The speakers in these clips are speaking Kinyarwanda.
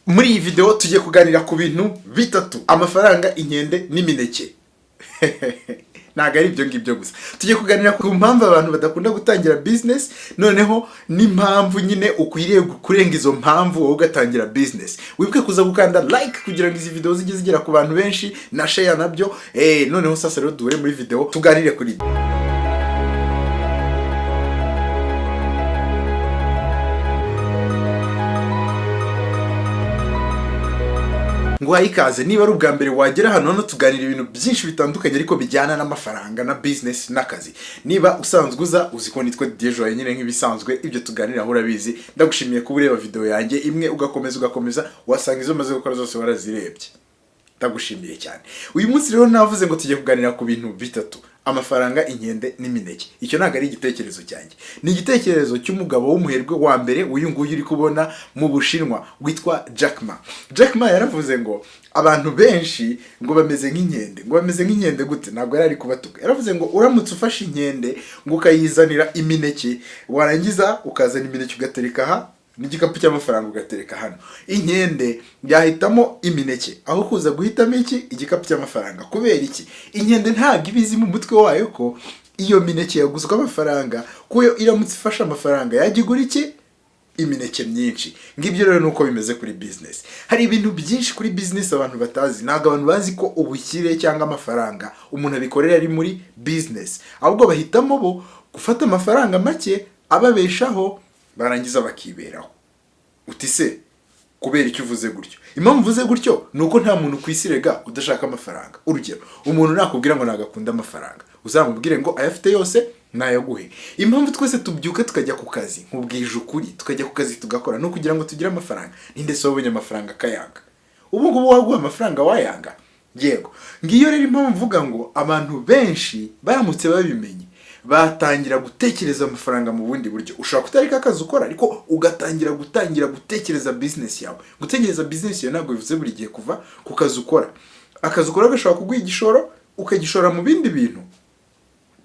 Muri iyi video tugiye kuganira ku bintu bitatu: amafaranga, inkende n'imineke. Ntago ari ibyo ngibyo gusa, tugiye kuganira ku mpamvu abantu badakunda gutangira business, noneho n'impamvu nyine ukwiriye kurenga izo mpamvu wowe ugatangira business. Wibuke kuza gukanda like kugira ngo izi video zijye zigera ku bantu benshi, na share nabyo. Noneho sasa rero duhure muri video tuganire kuri ibi. Nguhaye ikaze niba ari ubwa mbere wagera hano no tuganira ibintu byinshi bitandukanye ariko bijyana n'amafaranga na business n'akazi. Niba usanzwe uzi ko nitwe Dejo nyine nk'ibisanzwe, ibyo tuganira aho urabizi. Ndagushimiye kuba ureba video yanjye imwe ugakomeza wasanga izo maze gukora zose warazirebye. Ndagushimiye cyane. Uyu munsi rero navuze ngo tugiye kuganira ku bintu bitatu: amafaranga, inkende n'imineke. Icyo ntago ari igitekerezo cyanjye, ni igitekerezo cy'umugabo w'umuherwe wa mbere uyu nguyu uri kubona mu Bushinwa witwa Jack Ma. Jack Ma yaravuze ngo abantu benshi ngo bameze nk'inkende. Ngo bameze nk'inkende gute? Ntabwo yari ari kubatuka. Yaravuze ngo uramutse ufashe inkende ngo ukayizanira imineke, warangiza ukazana imineke ugatereka aha n'igikapu cy'amafaranga ugatereka hano, inkende yahitamo imineke aho kuza guhitamo igikapu cy'amafaranga. Kubera iki? Inkende ntabwo ibizi mu mutwe wayo ko iyo mineke yaguzwe amafaranga, kuyo iramutse ifashe amafaranga yagigura imineke myinshi. Ngibyo rero nuko bimeze kuri business. Hari ibintu byinshi kuri business abantu batazi. Ntabwo abantu bazi ko ubukire cyangwa amafaranga umuntu abikorera ari muri business, ahubwo bahitamo bo gufata amafaranga make ababeshaho barangiza bakiberaho. Uti se kubera icyo uvuze gutyo? Impamvu uvuze gutyo nuko nta muntu kwisirega udashaka amafaranga. Urugero, umuntu nakubwira ngo nagakunda amafaranga, uzamubwire ngo ayafite yose nayaguhe. Impamvu twese tubyuka tukajya ku kazi, nkubwije ukuri, tukajya ku kazi tugakora no kugira ngo tugire amafaranga. Ninde se wabonye amafaranga akayanga? Ubu ngubu waguha amafaranga wayanga? Yego. Ngiyo rero impamvu mvuga ngo abantu benshi baramutse babimenye batangira gutekereza amafaranga mu bundi buryo. Ushaka kutareka akazi ukora, ariko ugatangira gutekereza business yawe. Gutekereza business yawe ntabwo bivuze buri gihe kuva ku kazi ukora. Akazi ukora gashobora kuguha igishoro, ukagishora mu bindi bintu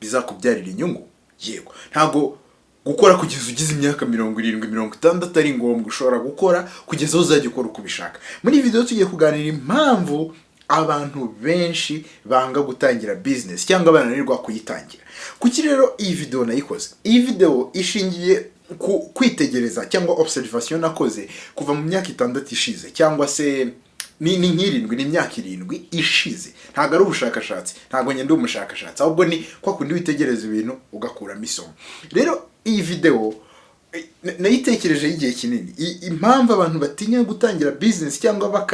bizakubyarira inyungu. Yego. Ntabwo gukora kugeza ugize imyaka 70, 60 ari ngombwa. Ushobora gukora kugeza uzajya ukora uko ubishaka. Muri iyi video tugiye kuganira impamvu abantu benshi banga gutangira business cyangwa bananirwa kuyitangira. Kuki rero iyi video nayikoze? Iyi video ishingiye ku kwitegereza cyangwa observation nakoze kuva mu myaka 6 ishize, cyangwa se ni nk'irindwi, ni imyaka 7 ishize. Ntago ari ubushakashatsi, ntago nyende umushakashatsi, ahubwo ni kwa kundi witegereza ibintu ugakuramo isomo. Rero iyi video nayitekereje igihe kinini. Impamvu abantu batinya gutangira business cyangwa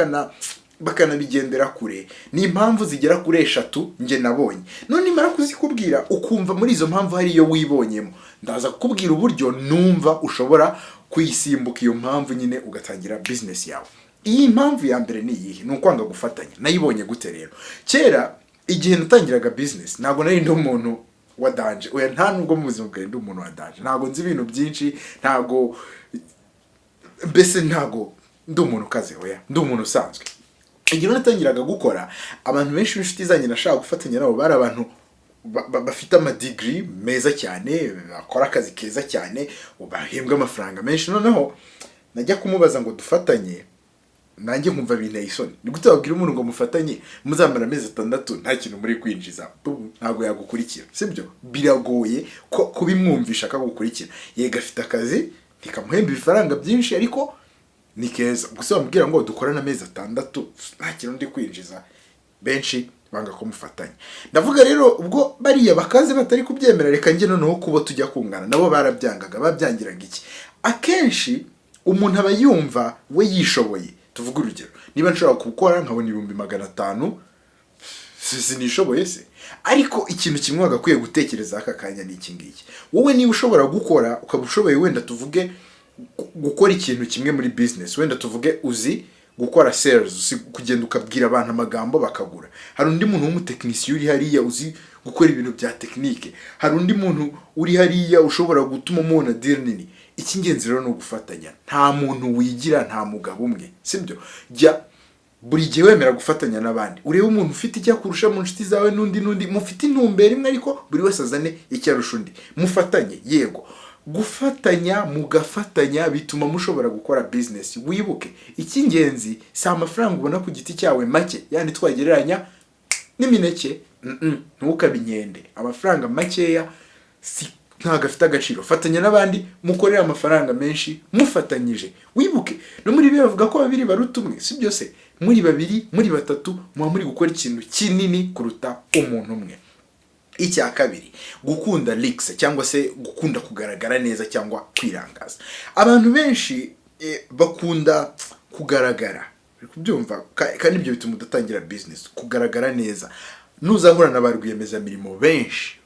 bakanabigendera kure ni impamvu zigera kuri 3 nge nabonye. None nimara kuzikubwira ukumva muri izo mpamvu hari iyo wibonyemo, ndaza kukubwira uburyo numva ushobora kuyisimbuka iyo mpamvu nyine ugatangira business yawe. Iyi mpamvu ya mbere ni iyihe? Ni ukwanga gufatanya. Nayibonye gute rero? Kera igihe natangiraga business ntabwo nari ndi umuntu wa danger. Oya, nta nubwo mu buzima bwanjye ndi umuntu wa danger. Ntabwo nzi ibintu byinshi, ntabwo ndi umuntu kaze. Oya, ndi umuntu usanzwe. Igihe natangiraga gukora, abantu benshi b'inshuti zanjye nashaka gufatanya nabo bari abantu bafite ama degree meza cyane, bakora akazi keza cyane, bahembwa amafaranga menshi. Noneho najya kumubaza ngo dufatanye, nanjye nkumva binteye isoni. Ni gute wabwira umuntu ngo mufatanye muzamara amezi 6 nta kintu muri kwinjiza? Ntabwo yagukurikira, sibyo? Biragoye ko kubimwumvisha akagukurikira. Yego, afite akazi ntikamuhemba ibifaranga byinshi, ariko ni keza. Gusa bamubwira ngo dukorana amezi 6 nta kintu ndi kwinjiza, benshi banga ko mufatanya. Ndavuga rero ubwo bariya bakaze batari kubyemera, reka nge noneho kubo tujya kungana. Nabo barabyangaga. Babyangiraga iki? Akenshi umuntu aba yumva we yishoboye. Tuvuga urugero, niba nshobora gukora nkabona 500, sinishoboye se? Ariko ikintu kimwe wagakwiye gutekereza aka kanya ni iki ngiki: wowe niba ushobora gukora, ukaba ushoboye wenda tuvuge gukora ikintu kimwe muri business, wenda tuvuge uzi gukora sales, uzi kugenda ukabwira abantu amagambo bakagura. Hari undi muntu w'umutekinisiye uri hariya uzi gukora ibintu bya technique. Hari undi muntu uri hariya ushobora gutuma mubona deal nini. Icy'ingenzi rero no gufatanya. Nta muntu wigira, nta mugabo umwe, sibyo? Jya buri gihe wemera gufatanya n'abandi. Urebe umuntu ufite icyo kurusha mu nshuti zawe n'undi mufite intumbero imwe, ariko buri wese azane icyo arusha undi. Mufatanye. Yego, gufatanya, mugafatanya bituma mushobora gukora business. Wibuke icy'ingenzi si amafaranga ubona ku giti cyawe make, yani twagereranya n'imineke. Ntukabinyende, amafaranga makeya ntago afite agaciro. Fatanya n'abandi mukorera amafaranga menshi mufatanyije. Wibuke no muri biye bavuga ko babiri baruta umwe, si byose muri babiri muri batatu muba muri gukora ikintu kinini kuruta umuntu umwe. Icya kabiri, gukunda leaks cyangwa se gukunda kugaragara neza cyangwa kwirangaza. Abantu benshi bakunda kugaragara, kubyumva, kandi ibyo bituma udatangira business. Kugaragara neza, nuzahura n'abarwiyemeza mirimo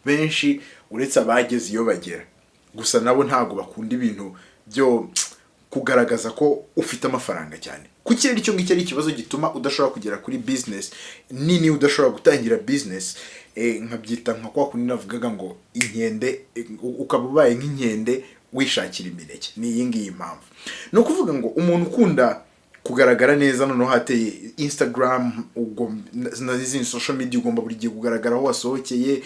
benshi uretse abageze iyo bagera, gusa nabo ntago bakunda ibintu byo kugaragaza ko ufite amafaranga cyane. Kuki rero icyo ngicyo ari ikibazo gituma udashobora kugera kuri business nini, udashobora gutangira business nkabyita nka kwa kundi navugaga ngo inkende, ukaba ubaye nk'inkende wishakira imineke. Ni iyi ngiyi impamvu. No kuvuga ngo umuntu ukunda kugaragara neza, noneho hateye Instagram, ubwo n'izindi social media ugomba buri gihe kugaragara aho wasohokeye,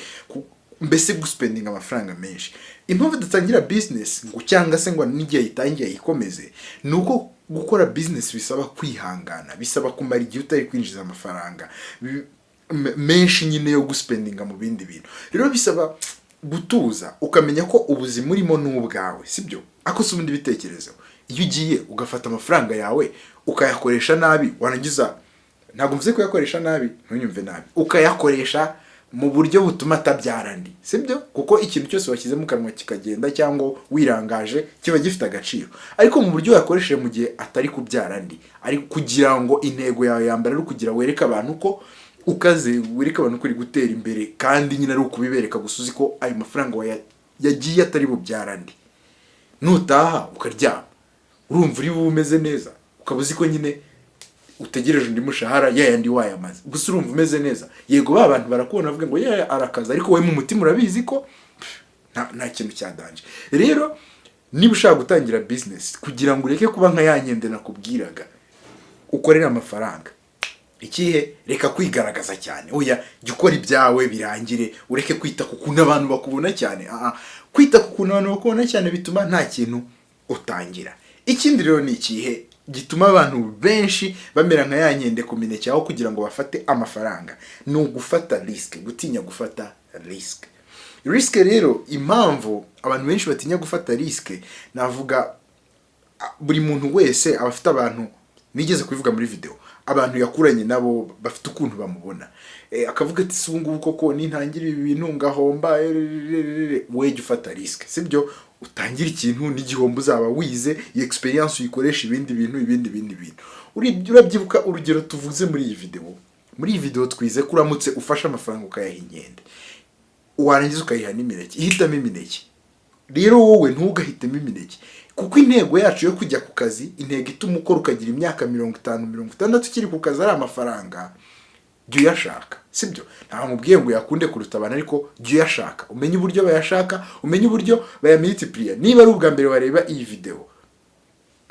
mbese guspending amafaranga menshi. Impamvu datangira business ngo cyangwa se ngo n'igihe itangiye ikomeze, nuko gukora business bisaba kwihangana, bisaba kumara igihe utari kwinjiza amafaranga menshi nyine yo guspendinga mu bindi bintu. Rero bisaba gutuza ukamenya ko ubuzima urimo n'ubwawe, sibyo? Ako se ubundi bitekerezo, iyo ugiye ugafata amafaranga yawe ukayakoresha nabi, warangiza, ntabwo mvuze ko yakoresha nabi, ntunyumve nabi, ukayakoresha mu buryo butuma atabyara andi, sibyo? Kuko ikintu cyose washyize mu kanwa kikagenda cyangwa wirangaje kiba gifite agaciro, ariko mu buryo yakoresheje mu gihe atari kubyara andi, ari kugira ngo intego yawe yambara ari kugira wereka abantu ko ukaze, wereka abantu ko uri gutera imbere, kandi nyine ari ukubibereka gusa uzi ko ayo mafaranga yagiye atari bubyara andi. Nutaha ukaryama urumva uri bumeze neza, ukaba uzi ko nyine utegereje undi mushahara yandi wayamaze, gusa urumva umeze neza. Yego ba bantu barakubona bavuga ngo arakaza, ariko we mu mutima urabizi ko nta kintu cyadanje. Rero niba ushaka gutangira business kugira ngo ureke kuba nka yanyende nakubwiraga, ukorera amafaranga, ikihe reka kwigaragaza cyane. Oya, jya ukora ibyawe birangire, ureke kwita ku kuntu abantu bakubona cyane. Kwita ku kuntu abantu bakubona cyane bituma nta kintu utangira. Ikindi rero ni ikihe gituma abantu benshi bamera nka yanyende ku mineke aho kugira ngo bafate amafaranga, ni ugufata risk, gutinya gufata risk. Risk rero, impamvu abantu benshi batinya gufata risk, navuga buri muntu wese aba afite abantu, nigeze kubivuga muri video, abantu yakuranye nabo bafite ukuntu bamubona, akavuga ati si ubungubu koko nintangira ibi bintu ngahomba. We jya ufata risk, sibyo? Utangira ikintu n'igihombo uzaba wize, iyi experience uyikoresha ibindi bintu. Urabyibuka urugero tuvuze muri iyi video twize kuramutse ufashe amafaranga ukayaha inkende, warangiza ukayiha n'imineke, ihitamo imineke. Rero wowe ntugahitemo imineke, kuko intego yacu yo kujya ku kazi, intego ituma ukora ukagira imyaka 50-60 ukiri ku kazi ari amafaranga, jya uyashaka, sibyo? Nta mubwiye ngo yakunde kuruta abantu, ariko jya uyashaka, umenye uburyo bayashaka, umenye uburyo bayamultiply. Niba ari ubwa mbere wareba iyi video,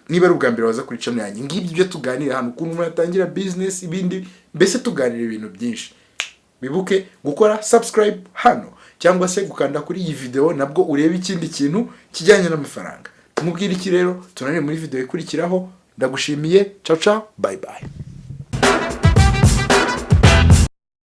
niba ari ubwa mbere waza kuri channel yanjye, ngibyo byo tuganira hano, ukuntu muratangira business, ibindi mbese tuganira ibintu byinshi. Bibuke gukora subscribe hano, cyangwa se gukanda kuri iyi video nabwo urebe ikindi kintu kijyanye n'amafaranga. Mubwira iki rero, tunane muri video ikurikiraho. Ndagushimiye, ciao ciao, bye bye.